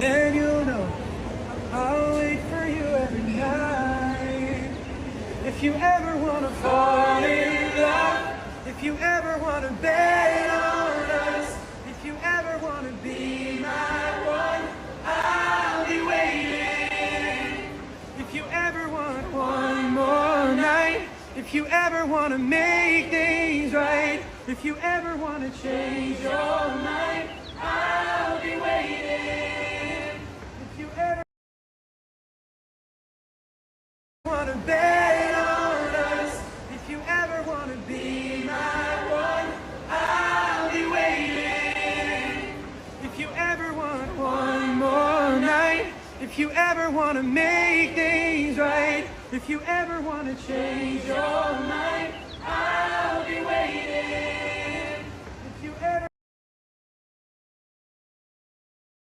then you'll know I'll wait for you every night. If you ever wanna fall in love, if you ever wanna bet on us, if you ever wanna be my one, I'll be waiting. If you ever want one more night, if you ever wanna make things right, if you ever wanna change your mind, I'll be waiting. If you ever wanna bet on us, if you ever wanna be my one, I'll be waiting. If you ever want one more night, if you ever wanna make things right, if you ever wanna change your mind, I'll be waiting.